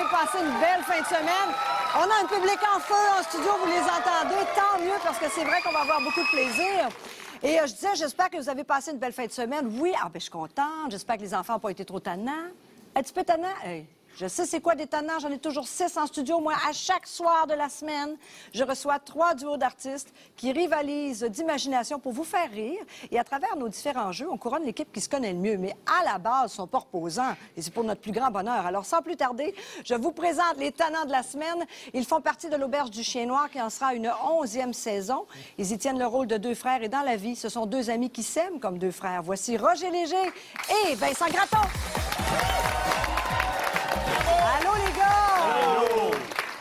passé une belle fin de semaine. On a un public en feu en studio, vous les entendez. Tant mieux, parce que c'est vrai qu'on va avoir beaucoup de plaisir. Et je disais, j'espère que vous avez passé une belle fin de semaine. Oui, je suis contente. J'espère que les enfants n'ont pas été trop tannants. Un petit peu tannants? Hey. Je sais c'est quoi des tannants. J'en ai toujours 6 en studio. Moi, à chaque soir de la semaine, je reçois 3 duos d'artistes qui rivalisent d'imagination pour vous faire rire. Et à travers nos différents jeux, on couronne l'équipe qui se connaît le mieux. Mais à la base, ils sont pas reposants. Et c'est pour notre plus grand bonheur. Alors, sans plus tarder, je vous présente les tannants de la semaine. Ils font partie de l'Auberge du Chien Noir qui en sera une 11e saison. Ils y tiennent le rôle de 2 frères. Et dans la vie, ce sont 2 amis qui s'aiment comme 2 frères. Voici Roger Léger et Vincent Gratton. Allô, les gars! Allô!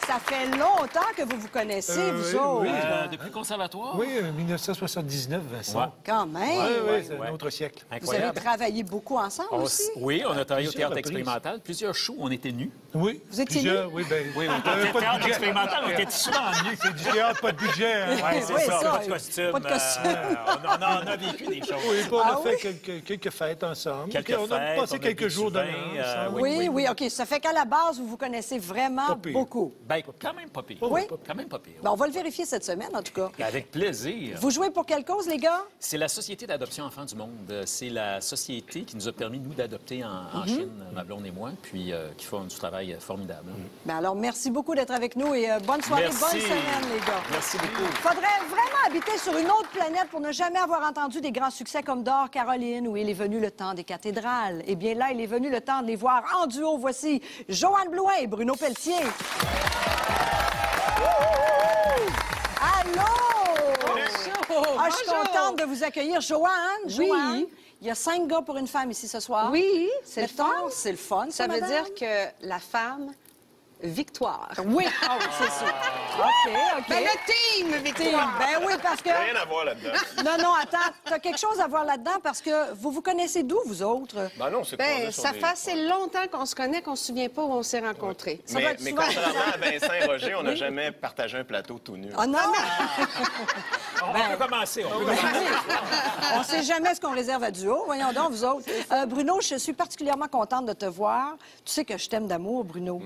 Ça fait longtemps que vous vous connaissez, vous autres. Oui, Depuis le conservatoire? oui, 1979, Vincent. Ouais. Quand même! Oui, c'est ouais. un autre siècle. Vous avez Incroyable. travaillé beaucoup ensemble aussi? Oui, on a travaillé au Plusieurs théâtre reprises. expérimental. Plusieurs shows, on était nus. Oui. Vous étiez plusieurs, oui, ben, Oui, on était au pas de théâtre budget. expérimental, on était souvent nus. C'est du théâtre, pas de budget. Hein. Oui, c'est Oui, ça, ça, pas de costume. pas de costume. On a vécu des choses. Oui, puis on a Ah fait quelques fêtes ensemble. Quelques Puis on a fêtes, passé on a quelques bu jours du vin, d'annonce. Hein. Oui, oui, OK. Ça fait qu'à la base, vous vous connaissez vraiment Pas pire. beaucoup. Ben, quand même pas pire. Oui? Quand même pas pire. Ben, on va le vérifier cette semaine, en tout cas. Avec plaisir. Vous jouez pour quelle cause, les gars? C'est la Société d'adoption enfants du monde. C'est la société qui nous a permis, nous, d'adopter en Chine, ma blonde et moi, puis qui font du travail formidable. Ben alors, merci beaucoup d'être avec nous et bonne soirée, Merci. bonne semaine, les gars. Merci beaucoup. Faudrait vraiment habiter sur une autre planète pour ne jamais avoir entendu des grands succès comme Dor Caroline, où il est venu le temps des cathédrales. Eh bien, là, il est venu le temps de les voir en duo. Voici Joanne Blouin et Bruno Pelletier. Allô! Ah, je suis contente de vous accueillir. Joanne, Joanne, il y a 5 gars pour une femme ici ce soir. Oui, c'est le Mettons, fun. c'est le fun, Ça veut madame? dire que la femme, victoire. Oui, ah oui, c'est sûr. OK, OK. Ben, le team, victoire. Ben oui, parce que... Rien à voir là-dedans. Non, attends, t'as quelque chose à voir là-dedans parce que vous connaissez d'où, vous autres? Ben non, c'est Ben, ça fait assez longtemps qu'on se connaît qu'on se souvient pas où on s'est rencontrés. Ça va Mais, être mais souvent. contrairement à Vincent et Roger, on n'a jamais partagé un plateau tout nu. Ah non! On peut commencer. On peut commencer. On sait jamais ce qu'on réserve à duo. Voyons donc, vous autres. Bruno, je suis particulièrement contente de te voir. Tu sais que je t'aime d'amour, Bruno.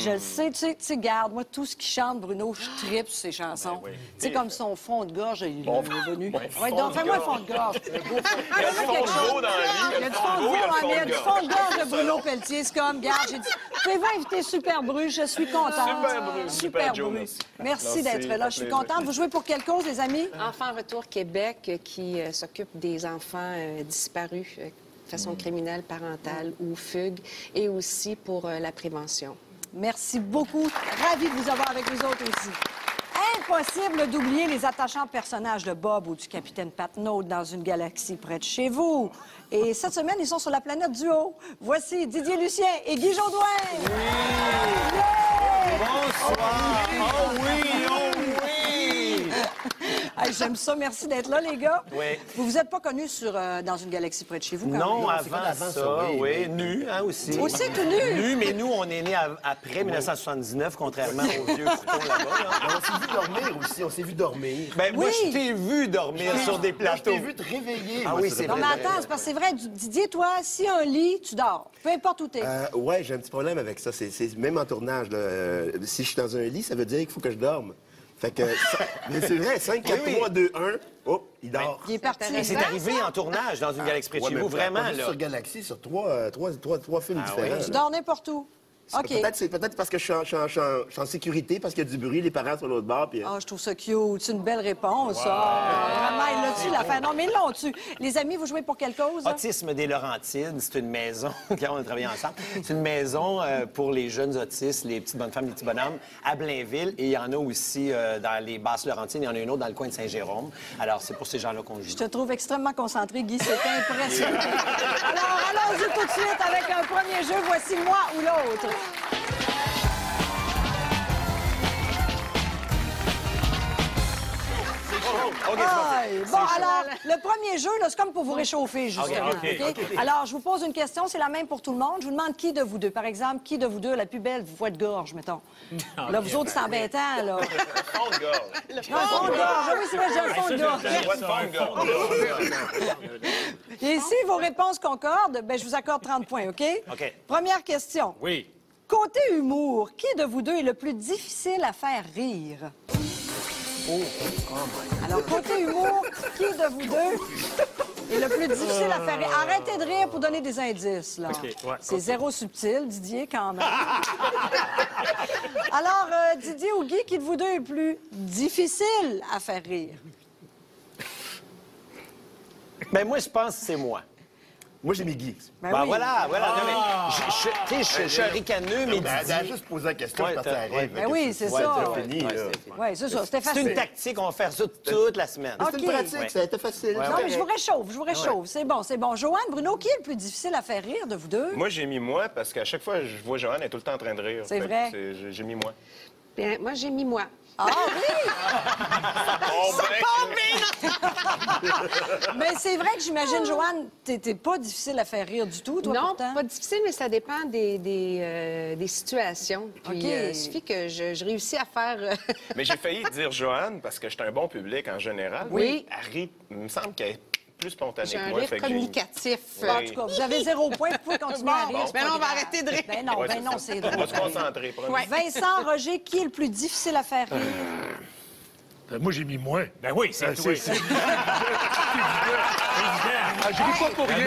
Je le sais. Tu sais, garde, moi, tout ce qu'il chante, Bruno, je tripe sur ses chansons. Ben oui. Tu sais, comme son fond de gorge, il est venu. Ouais, fond donc, de fais-moi un gorge. fond de gorge. Il y a du fond de veau dans la vie. Il y a du fond de veau, mais il y a du fond de gorge de Bruno Pelletier. C'est comme, garde, j'ai dit, pouvez-vous inviter Super Bru? Je suis contente. Super Bru. Super Joe, Bru. merci. Merci Merci, d'être là. ça Je suis fait contente. plaisir. Vous jouez pour quelle cause, les amis? Enfants Retour Québec qui s'occupe des enfants disparus de façon criminelle, parentale ou fugue, et aussi pour la prévention. Merci beaucoup. Ravi de vous avoir avec nous autres aussi. Impossible d'oublier les attachants personnages de Bob ou du capitaine Patnaud dans une galaxie près de chez vous. Et cette semaine, ils sont sur la planète Duo. Voici Didier Lucien et Guy Jodoin. Bonsoir. Oh oui, oh oui. Hey, j'aime ça. Merci d'être là, les gars. Oui. Vous vous êtes pas connus dans une galaxie près de chez vous, quand Non, même? avant ça, oui. Nu, hein, aussi. Aussi tout nu? Nu, mais nous, on est nés après 1979, contrairement aux vieux coutons là-bas. là. On s'est vu dormir aussi, on s'est vu dormir. Ben, moi, Oui. je t'ai vu dormir sur des Je plateaux. t'ai vu te réveiller. Ah moi, oui, sur c'est le Non, mais vrai. attends, c'est parce que c'est vrai, Didier, toi, si un lit, tu dors. Peu importe où t'es. Ouais, j'ai un petit problème avec ça. C'est même en tournage. Là, si je suis dans un lit, ça veut dire qu'il faut que je dorme. Fait que, mais c'est vrai, 5, 4, Oui. 3, 2, 1, hop, il dort. Il est parti. Et c'est arrivé en tournage dans une galaxie près de Ouais, chez mais vous, pas vraiment, juste là. sur Galaxy, sur trois films différents. Tu là. dors n'importe où. OK. Peut-être parce que je suis en sécurité, parce qu'il y a du bruit, les parents sur l'autre bord. Puis, Ah, je trouve ça cute. C'est une belle réponse, ça. Vraiment, il l'a-tu, la fin? Non, mais ils l'ont-tu. Les amis, vous jouez pour quelle cause? hein? Autisme des Laurentides, c'est une maison, car on a travaillé ensemble, c'est une maison pour les jeunes autistes, les petites bonnes femmes, les petits bonhommes, à Blainville. Et il y en a aussi dans les Basses-Laurentides, il y en a une autre dans le coin de Saint-Jérôme. Alors, c'est pour ces gens-là qu'on joue. Je te trouve extrêmement concentré, Guy. C'est impressionnant. Alors, allons-y tout de suite avec un premier jeu. Voici moi ou l'autre. Aïe. Bon, alors, le premier jeu, là, c'est comme pour vous réchauffer, justement. OK. Alors, je vous pose une question, c'est la même pour tout le monde. Je vous demande qui de vous deux, par exemple, qui de vous deux a la plus belle voix de gorge, mettons. Là, vous autres, c'est embêtant, là. Fond de gorge. Non, un fond de gorge. Oui, c'est vrai, j'ai un fond de gorge. Ouais, fond de gorge. Et si vos réponses concordent, ben, je vous accorde 30 points, OK? OK. Première question. Oui. côté humour, qui de vous deux est le plus difficile à faire rire? Alors, côté humour, qui de vous deux est le plus difficile à faire rire? Arrêtez de rire pour donner des indices, là. C'est zéro subtil, Didier, quand même. Alors, Didier ou Guy, qui de vous deux est le plus difficile à faire rire? Ben moi, je pense que c'est moi. Moi, j'ai mis Guy. Ben Ben oui. voilà. Non, mais je suis un ricaneux, mais Elle a Didier... juste posé la question, Ouais, parce que ça arrive. Ben oui, c'est Ouais, ça. t'as fini, là. Oui, c'est ça, c'était C'est facile. une tactique, on va faire ça toute la semaine. C'est une OK. pratique, ça a été facile. Non, mais je vous réchauffe. C'est bon, c'est bon. Joanne, Bruno, qui est le plus difficile à faire rire de vous deux? Moi, j'ai mis moi parce qu'à chaque fois que je vois Joanne, elle est tout le temps en train de rire. C'est Fait que vrai. J'ai mis moi. Bien, moi, j'ai mis moi. Ah oui! Mais c'est vrai que j'imagine, Joanne, t'es pas difficile à faire rire du tout, toi, Non, pourtant. pas difficile, mais ça dépend des situations. Puis, OK. il suffit que je réussis à faire... Mais j'ai failli dire Joanne parce que je suis un bon public en général. Oui. Elle rit, il me semble qu'elle est plus spontanée J'ai que un moi. rire fait que j'ai- communicatif. Oui. En tout cas, vous avez 0 point, vous pouvez continuer à rire. c'est Mais pas non, on va grave. arrêter de rire. Ben non, Ouais, ben c'est non, ça. c'est On va drôle. se concentrer. promis. Ouais. Vincent, Roger, qui est le plus difficile à faire rire? Moi, j'ai mis moins. Ben oui, c'est toi. C'est évident. Ah, je ris pas pour rien.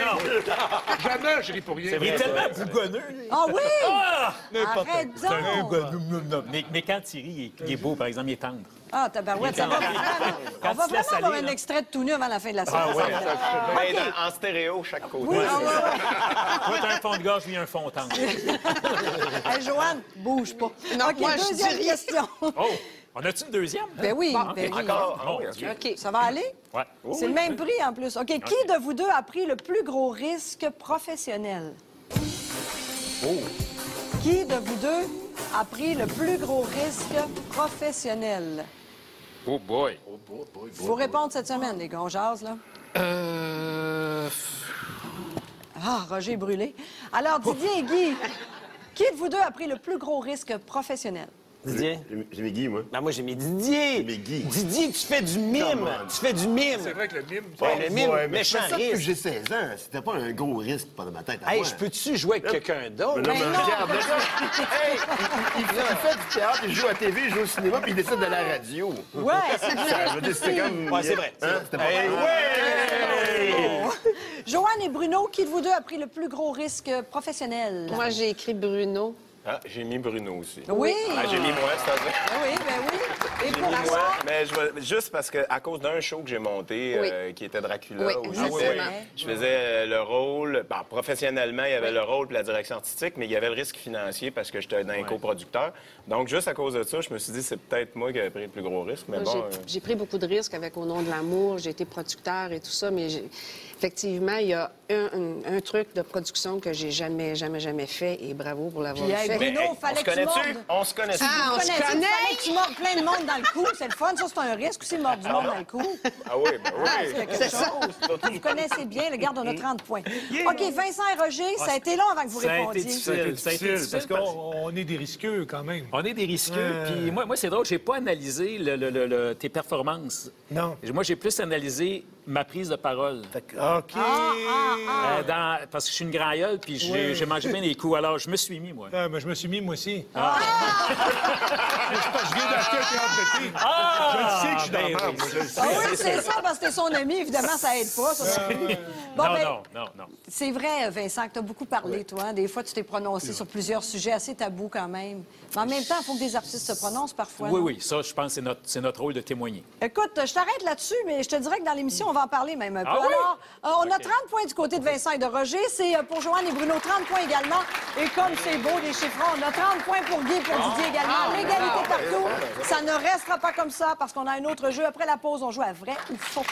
Jamais je ris pour rien. Il est tellement bougonneux. Ah oui! Ah! Arrête donc! Mais quand il rit, il est beau, par exemple, il est tendre. Ah, tabarouette, ça va vraiment... On va tu laisses vraiment avoir aller, un là. extrait de tout nu avant la fin de la séance. Mais en stéréo, chaque côté. Oui, c'est ça. Toi, t'as un fond de gorge, lui, un fond tendre. Hey, Joanne, bouge pas. Non, OK, moi, je deuxième dis rien. question. Oh! On a-tu une deuxième? Ben oui, ben oui. Encore? Ah oui, Bon, OK. OK. Ça va aller? Ouais. C'est le même prix, en plus. OK, qui de vous deux a pris le plus gros risque professionnel? Qui de vous deux a pris le plus gros risque professionnel? Oh boy. Faut répondre cette semaine, les gars. On jase, là. Ah, Roger est brûlé. Alors, Didier et Guy, qui de vous deux a pris le plus gros risque professionnel? Didier? J'ai mis Guy, moi. Ben moi, j'ai mis Didier. mis Guy. Didier, tu fais du mime. Tu fais du mime. C'est vrai que le mime... Ouais, le mime, Ouais, mais méchant je fais ça depuis que risque. j'ai 16 ans. C'était pas un gros risque pendant ma tête. à Hey, moi. je peux-tu jouer avec quelqu'un d'autre? Non, mais Ben non. regarde, le gars, hey, il fait du théâtre, il joue à la TV, il joue au cinéma, puis il décide d'aller à la radio. Ouais, c'est du Ça, je veux dire, c'était comme... Ouais, c'est vrai. Hein? C'était pas Hey, mal. Joanne et Bruno, qui de vous deux a pris le plus gros risque professionnel? Moi, j'ai écrit Bruno. Ah, j'ai mis Bruno aussi. Oui. Ah, j'ai mis moi, c'est-à-dire. Ben oui. Et J'ai pour mis ça? moi, mais juste parce que à cause d'un show que j'ai monté, Oui. qui était Dracula, Oui, où exactement. je faisais le rôle, bon, professionnellement, il y avait le rôle et la direction artistique, mais il y avait le risque financier parce que j'étais un coproducteur. Donc, juste à cause de ça, je me suis dit, c'est peut-être moi qui avais pris le plus gros risque, mais Moi, bon... j'ai pris beaucoup de risques avec Au nom de l'amour. J'ai été producteur et tout ça, mais effectivement, il y a un truc de production que j'ai jamais fait et bravo pour l'avoir Puis, hey, fait. Bruno, on fallait se que tu connaît-tu? mordes. On se connaît-tu? Ah, on se Connais-tu? connaît! Fallait que tu mordes plein de monde dans le cou. C'est le fun, ça, c'est un risque aussi, mordre du monde dans le cou. Ah oui, ben oui. C'est quelque chose. Vous connaissez bien. Regarde, on a 30 points. OK, Vincent et Roger, ça a été long avant que vous Ça a été répondiez. difficile. Ça a été difficile parce qu'on est des risqueux quand même. On est des risqueux. Puis moi c'est drôle, j'ai pas analysé tes performances. Non. Moi, j'ai plus analysé ma prise de parole. OK. Parce que je suis une grailleule, puis j'ai mangé bien les coups. Alors, je me suis mis, moi. Ah, ben, je me suis mis, moi aussi. Je viens d'acheter un théâtre de thé. Je le sais que je suis dans la merde, moi, je le sais. Ah oui, c'est ça, parce que t'es son ami. Évidemment, ça aide pas. Ça. Bon, ben, Non. c'est vrai, Vincent, que tu as beaucoup parlé, toi. Hein. Des fois, tu t'es prononcé sur plusieurs sujets assez tabous quand même. Mais en même temps, il faut que des artistes se prononcent parfois. Oui, non? oui, ça, je pense que c'est notre rôle de témoigner. Écoute, je t'arrête là-dessus, mais je te dirais que dans l'émission, on va en parler même un peu. Ah oui? Alors, on a 30 points du côté de Vincent et de Roger. C'est pour Joanne et Bruno, 30 points également. Et comme c'est beau, des chiffrons, on a 30 points pour Guy et pour Didier également. L'égalité partout. Ça ne restera pas comme ça parce qu'on a un autre jeu. Après la pause, on joue à vrai ou faux.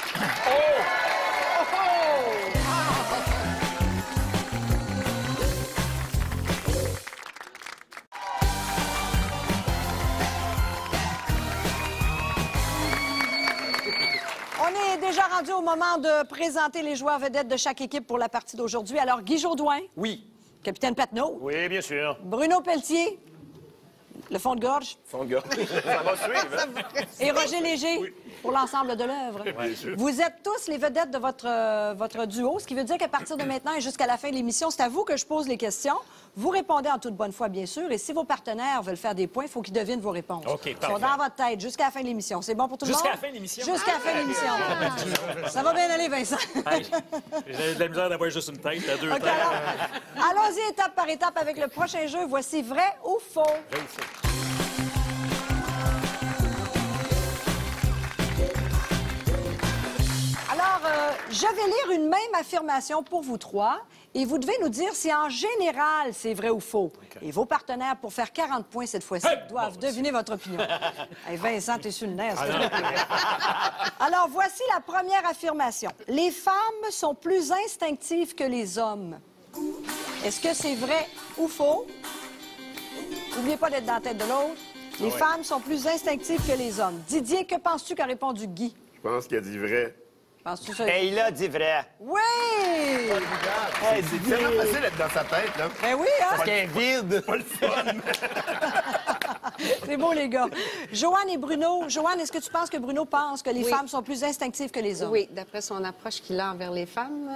On est déjà rendu au moment de présenter les joueurs vedettes de chaque équipe pour la partie d'aujourd'hui. Alors, Guy Jodoin, Oui. capitaine Patnaud, Oui, bien sûr. Bruno Pelletier, le fond de gorge, Son gars. Ça va suivre, hein? et Roger Léger, pour l'ensemble de l'œuvre. Vous êtes tous les vedettes de votre duo, ce qui veut dire qu'à partir de maintenant et jusqu'à la fin de l'émission, c'est à vous que je pose les questions. Vous répondez en toute bonne foi, bien sûr. Et si vos partenaires veulent faire des points, il faut qu'ils devinent vos réponses. OK, Ils parfait. sont dans votre tête jusqu'à la fin de l'émission. C'est bon pour tout le monde? Jusqu'à la fin de l'émission? Jusqu'à la fin de l'émission. Ça va bien aller, Vincent. Hey, j'ai de la misère d'avoir juste une tête, à deux OK, têtes. alors, allons-y étape par étape avec le prochain jeu. Voici vrai ou faux. Vrai ou faux? Alors, je vais lire une même affirmation pour vous trois et vous devez nous dire si en général c'est vrai ou faux. Et vos partenaires, pour faire 40 points cette fois-ci, doivent deviner votre opinion. Hey, Vincent, t'es sur le nerf. Alors, voici la première affirmation. Les femmes sont plus instinctives que les hommes. Est-ce que c'est vrai ou faux? N'oubliez pas d'être dans la tête de l'autre. Les femmes sont plus instinctives que les hommes. Didier, que penses-tu qu'a répondu Guy? Je pense qu'il a dit vrai. Penses-tu ça? Et il a dit vrai. Oui! C'est tellement facile d'être dans sa tête, là. Ben oui, hein? Parce qu'il est vide. Pas le fun. C'est beau, les gars. Joanne et Bruno. Joanne, est-ce que tu penses que Bruno pense que les Oui. femmes sont plus instinctives que les hommes? Oui, d'après son approche qu'il a envers les femmes.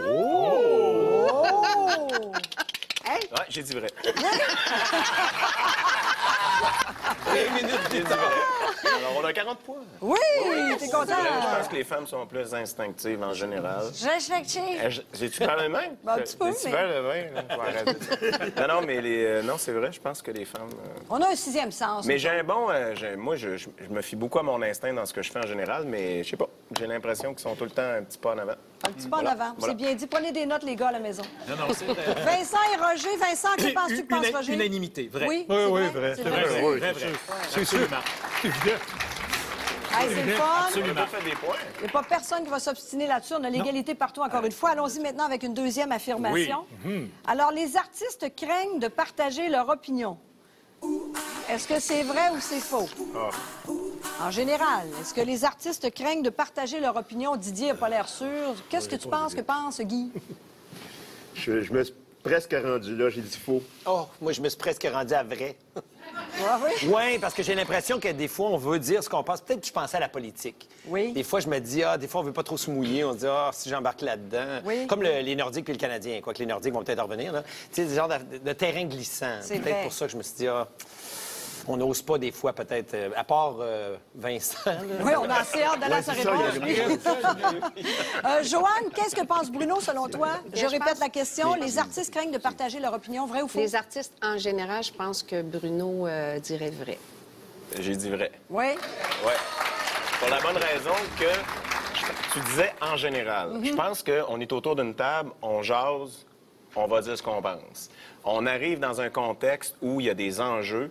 Oh! Hey! Ouais, j'ai dit vrai. Alors, on a 40 points. Oui! T'es content? Je pense que les femmes sont plus instinctives en général. Respective. J'ai-tu parlé de même? Ben, un petit peu, J'ai-tu mais- parlé de même? Faut arrêter. Non, mais non, c'est vrai, je pense que les femmes... On a un sixième sens. Mais j'ai un bon... moi, je me fie beaucoup à mon instinct dans ce que je fais en général, mais je sais pas. J'ai l'impression qu'ils sont tout le temps un petit pas en avant. Un petit peu en Voilà, avant. voilà. C'est bien dit. Prenez des notes, les gars, à la maison. Non, non, c'est vrai. Vincent et Roger. Vincent, que penses-tu que pense Roger? Unanimité, vrai. Oui, Oui, c'est oui, vrai. vrai. C'est Vrai, vrai. vrai, vrai, vrai. C'est sûr. Absolument. C'est évident. Hey, c'est le fun. Absolument. On a fait des points. Il n'y a pas personne qui va s'obstiner là-dessus. On a l'égalité partout, encore une fois. Allons-y maintenant avec une deuxième affirmation. Alors, les artistes craignent de partager leur opinion. Est-ce que c'est vrai ou c'est faux? En général, est-ce que les artistes craignent de partager leur opinion? Didier n'a pas l'air sûr. Qu'est-ce que tu penses que pense Guy? Je me suis presque rendu là, j'ai dit faux. Oh, moi, je me suis presque rendu à vrai. Ah oui? Oui, parce que j'ai l'impression que des fois, on veut dire ce qu'on pense. Peut-être que je pensais à la politique. Oui. Des fois, je me dis, des fois, on veut pas trop se mouiller. On se dit, si j'embarque là-dedans. Oui. Comme les Nordiques puis le Canadien, quoi que les Nordiques vont peut-être revenir. Tu sais, des genres de terrain glissant. C'est Peut-être vrai. pour ça que je me suis dit, on n'ose pas des fois, peut-être, à part Vincent. là. Oui, on a assez hâte d'aller à sa c'est ça, réponse. il y a Joanne, qu'est-ce que pense Bruno, selon toi? Je je répète pense- la question. Les artistes craignent de partager leur opinion, vrai ou faux? Les artistes, en général, je pense que Bruno dirait vrai. J'ai dit vrai. Oui? Ouais. Pour la bonne raison que tu disais en général. Je pense qu'on est autour d'une table, on jase, on va dire ce qu'on pense. On arrive dans un contexte où il y a des enjeux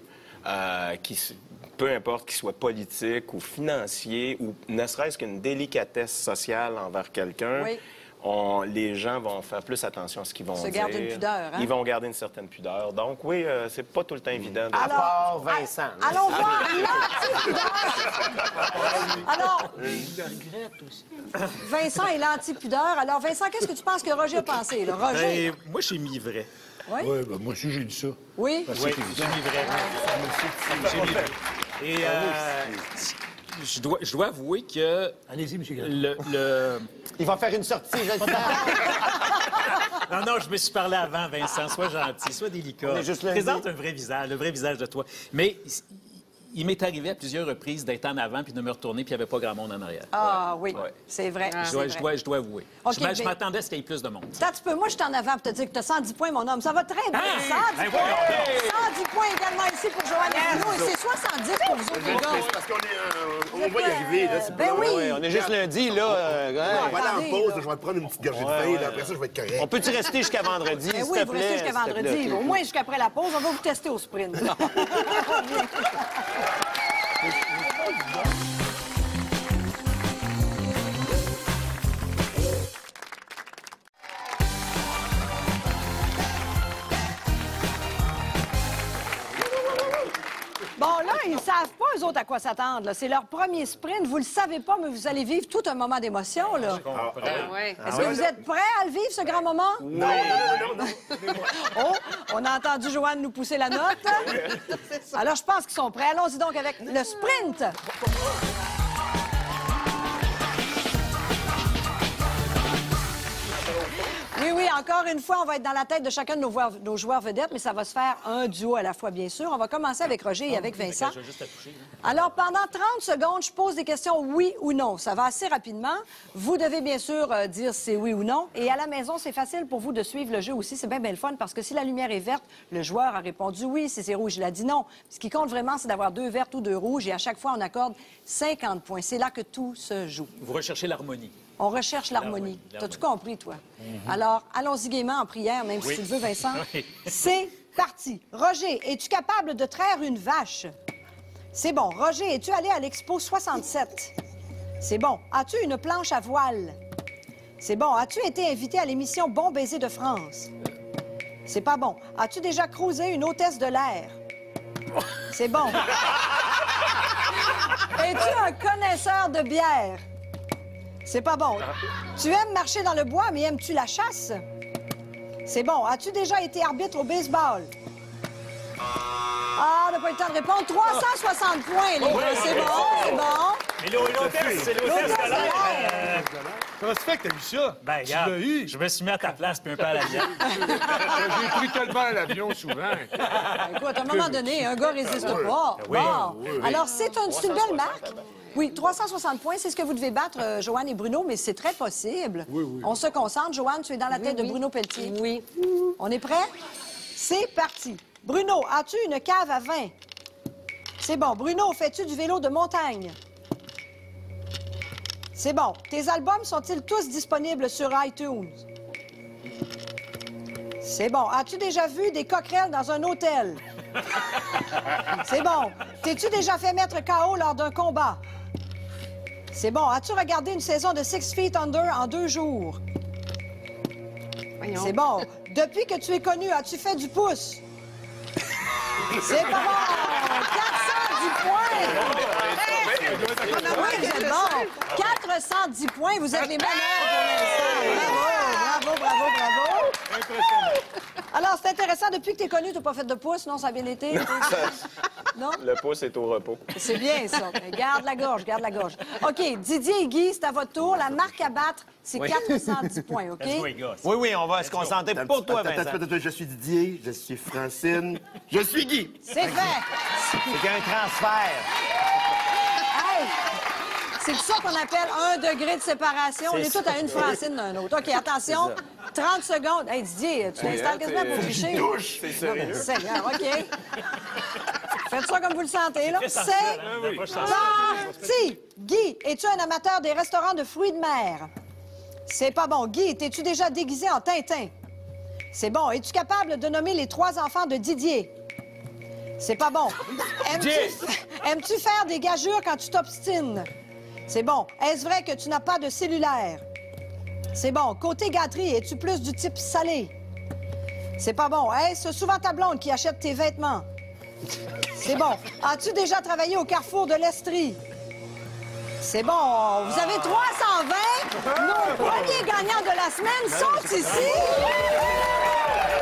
peu importe qu'ils soient politiques ou financiers ou ne serait-ce qu'une délicatesse sociale envers quelqu'un. Oui. Les gens vont faire plus attention à ce qu'ils vont dire. garder une pudeur, hein? Ils vont garder une certaine pudeur. Donc oui, c'est pas tout le temps évident. À part Vincent. Allons voir l'anti-pudeur. Alors, Vincent est l'anti-pudeur. Alors, Vincent, qu'est-ce que tu penses que Roger a pensé? Là? Roger? Ben, moi, j'ai mis vrai. Oui? Oui, ben, moi aussi, j'ai dit ça. Oui? Oui, j'ai mis vrai. J'ai mis vrai. Et je dois avouer que Allez-y, M. Gallagher. Il va faire une sortie, je le sais. Non, non, je me suis parlé avant, Vincent. Sois gentil, sois délicat. On est juste lundi. Présente un vrai visage, le vrai visage de toi. Mais il m'est arrivé à plusieurs reprises d'être en avant puis de me retourner puis il n'y avait pas grand monde en arrière. Ah oui, Ouais. c'est vrai. Je dois avouer. OK, Je m'attendais à ce qu'il y ait plus de monde. Attends un petit peu. Moi, je suis en avant pour te dire que tu as 110 points, mon homme. Ça va très bien. 110 Ben points. voyons 110 points également ici pour Joanne et Bruno. Et c'est 70 pour vous autres, les gars. C'est parce qu'on on va y arriver, là. C'est pas Ben long. oui. Oui, on est juste lundi, là. On va aller Attendez, en pause, là. je vais te prendre une petite gorgée de vin, là. Après ça, je vais être correct. On peut-tu rester jusqu'à vendredi, Ben s'il oui, te vous plaît? restez jusqu'à s'il te plaît? vendredi. Au moins jusqu'après la pause, on va vous tester au sprint. Bon, là, ils ne savent pas, eux autres, à quoi s'attendre. là. C'est leur premier sprint. Vous le savez pas, mais vous allez vivre tout un moment d'émotion, là. Ouais. Est-ce que vous êtes prêts à le vivre, ce grand moment? Non. Oh, on a entendu Joanne nous pousser la note. Alors, je pense qu'ils sont prêts. Allons-y donc avec le sprint. Oui, encore une fois, on va être dans la tête de chacun de nos joueurs vedettes, mais ça va se faire un duo à la fois, bien sûr. On va commencer avec Roger et avec Vincent. Je vais juste la toucher. Alors, pendant 30 secondes, je pose des questions oui ou non. Ça va assez rapidement. Vous devez bien sûr dire si c'est oui ou non. Et à la maison, c'est facile pour vous de suivre le jeu aussi. C'est bien le fun parce que si la lumière est verte, le joueur a répondu oui. Si c'est rouge, il a dit non. Ce qui compte vraiment, c'est d'avoir 2 vertes ou 2 rouges. Et à chaque fois, on accorde 50 points. C'est là que tout se joue. Vous recherchez l'harmonie. On recherche l'harmonie. T'as tout compris, toi. Alors, allons-y gaiement en prière, même si tu le veux, Vincent. Oui. C'est parti. Roger, es-tu capable de traire une vache? C'est bon. Roger, es-tu allé à l'Expo 67? C'est bon. As-tu une planche à voile? C'est bon. As-tu été invité à l'émission Bon baiser de France? C'est pas bon. As-tu déjà cruisé une hôtesse de l'air? C'est bon. Es-tu un connaisseur de bière? C'est pas bon. Tu aimes marcher dans le bois, mais aimes-tu la chasse? C'est bon. As-tu déjà été arbitre au baseball? Ah, on n'a pas eu le temps de répondre. 360 points, les gars. C'est bon, c'est bon. Mais l'hôtesse, c'est l'hôtesse L'hôtesse de l'air. de l'air. Comment ça fait que t'as vu ça? Ben, Tu regarde, l'as eu? je me suis mis à ta place puis un peu à la mienne. J'ai pris tellement à l'avion souvent. Ben, écoute, à un moment donné, un gars résiste pas. Oui. Bon. Alors, c'est une belle marque. Oui, 360 points, c'est ce que vous devez battre, Joanne et Bruno, mais c'est très possible. Oui, oui. On se concentre. Joanne, tu es dans la tête de Bruno Pelletier. Oui. On est prêt? C'est parti. Bruno, as-tu une cave à vin? C'est bon. Bruno, fais-tu du vélo de montagne? C'est bon. Tes albums sont-ils tous disponibles sur iTunes? C'est bon. As-tu déjà vu des coquerelles dans un hôtel? C'est bon. T'es-tu déjà fait mettre KO lors d'un combat? C'est bon. As-tu regardé une saison de 6 Feet Under en 2 jours? Voyons. C'est bon. Depuis que tu es connu, as-tu fait du pouce? C'est pas bon! 410 points! Oui, vous êtes bon. 410 points, vous êtes les meilleurs pour l'instant. Bravo, bravo, bravo, bravo. Impressionnant. Alors, c'est intéressant, depuis que tu es connu, tu n'as pas fait de pouce, non? Ça a bien été? Non? Le pouce est au repos. C'est bien, ça. Mais garde la gorge, garde la gorge. OK, Didier et Guy, c'est à votre tour. La marque à battre, c'est 410 points, OK? Let's go, les gars. Oui, oui, on va se concentrer pour toi, Vincent. Attends, je suis Didier, je suis Francine, je suis Guy. C'est fait! C'est qu'un transfert. Hey! C'est ça qu'on appelle 1 degré de séparation. On est tous à une Francine d'un autre. OK, attention. 30 secondes. Hey, Didier, tu t'installes quasiment pour tricher. Touche, c'est sérieux. Seigneur, OK. Faites ça comme vous le sentez, là. Très C'est sensuel, hein? oui. Pas sensuel. parti! Guy, es-tu un amateur des restaurants de fruits de mer? C'est pas bon. Guy, t'es-tu déjà déguisé en Tintin? C'est bon. Es-tu capable de nommer les 3 enfants de Didier? C'est pas bon. Aimes-tu faire des gageures quand tu t'obstines? C'est bon. Est-ce vrai que tu n'as pas de cellulaire? C'est bon. Côté gâterie, es-tu plus du type salé? C'est pas bon. Est-ce souvent ta blonde qui achète tes vêtements? C'est bon. As-tu déjà travaillé au Carrefour de l'Estrie? C'est bon. Vous avez 320. Nos premiers gagnants de la semaine sont ici.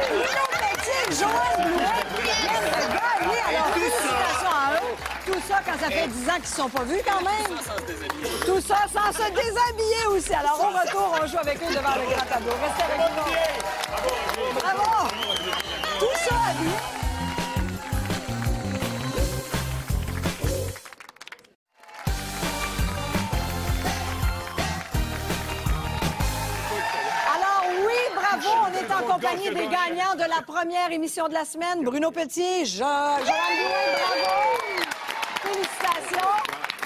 Bruno Pelletier, Joël Blouin viennent de gagner. Alors, félicitations à eux. Tout ça quand ça fait 10 ans qu'ils ne se sont pas vus quand même. Tout ça sans se déshabiller aussi. Alors, au retour, on joue avec eux devant le grand tableau. Restez avec nous. Bravo! Tout ça habillé. On est en compagnie des gagnants de la première émission de la semaine. Bruno Pelletier, Joanne Blouin, bravo! Félicitations!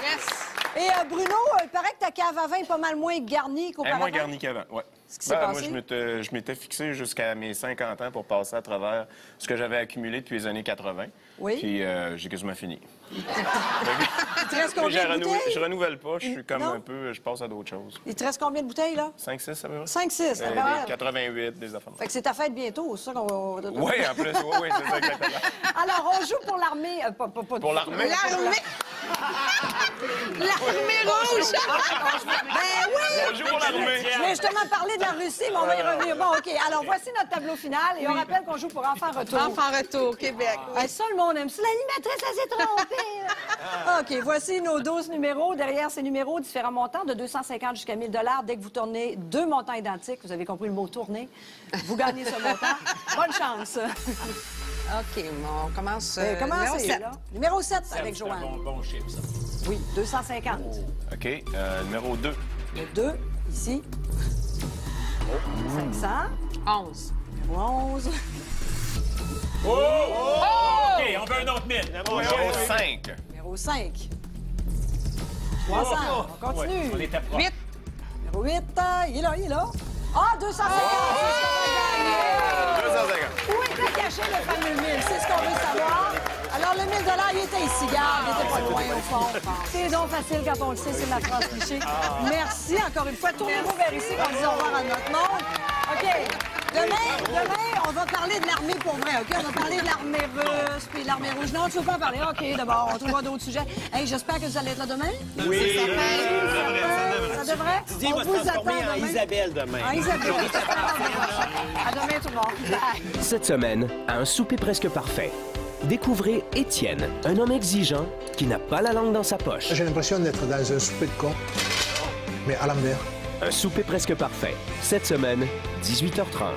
Yes! Et Bruno, il paraît que ta cave à vin est pas mal moins garnie Elle est qu'auparavant. moins garnie qu'avant, oui. Qu'est-ce qui s'est passé? Moi, je m'étais fixé jusqu'à mes 50 ans pour passer à travers ce que j'avais accumulé depuis les années 80. Oui. Puis j'ai quasiment fini. Il te reste combien de bouteilles? Je renouvelle pas, je suis comme Non? un peu... Je passe à d'autres choses. Il te reste combien de bouteilles, là? 5-6, ça va? 5-6, Des d'accord. 88, des affaires. Fait que c'est ta fête bientôt, c'est ça qu'on va... Oui, en plus, oui, c'est ça exactement. Alors, on joue pour l'armée... pas Pour l'armée? L'armée rouge! Ben oui! On joue pour l'armée. Je vais justement parler de la Russie, mais on va y revenir. Bon, OK. Alors, voici notre tableau final. Et on rappelle qu'on joue pour Enfants Retour. Enfant retour, Québec. Ça, le monde aime ça. L'animatrice, elle s'est trompée. OK, voici nos 12 numéros. Derrière ces numéros, différents montants de 250 jusqu'à 1000 $. Dès que vous tournez 2 montants identiques, vous avez compris le mot tourner, vous gagnez ce montant. Bonne chance. OK, on commence Commencez, numéro 7. là. Numéro 7 avec C'est un Joanne. bon chiffre, ça. Oui, 250. OK, numéro 2. Le 2, ici. 500. 11. Numéro 11. OK, on veut un autre 1000. Numéro 5. Numéro 5. 300. On continue. On était proche. 8. Numéro 8, il est là, il est là. Ah, 250, c'est ce qu'on va gagner. 250. Où était caché le fameux 1000? C'est ce qu'on veut savoir. Alors, le 1000 $, il était ici, garde, il était pas loin, au fond. C'est donc facile quand on le sait, c'est de la France cliché. Merci encore une fois. Tournez-vous vers ici pour dire au revoir à notre monde. OK. Demain, on va parler de l'armée pour vrai, OK? On va parler de l'armée russe, puis de l'armée rouge. Non, tu veux pas en parler? OK, d'abord, on trouvera d'autres sujets. Hey, j'espère que vous allez être là demain. Oui, Ça devrait. Tu dis, il va se transformer en Isabelle demain. En Isabelle. À demain, tout le monde. Bye. Cette semaine, à un souper presque parfait, découvrez Étienne, un homme exigeant qui n'a pas la langue dans sa poche. J'ai l'impression d'être dans un souper de con, mais à l'envers. Un souper presque parfait. Cette semaine, 18h30.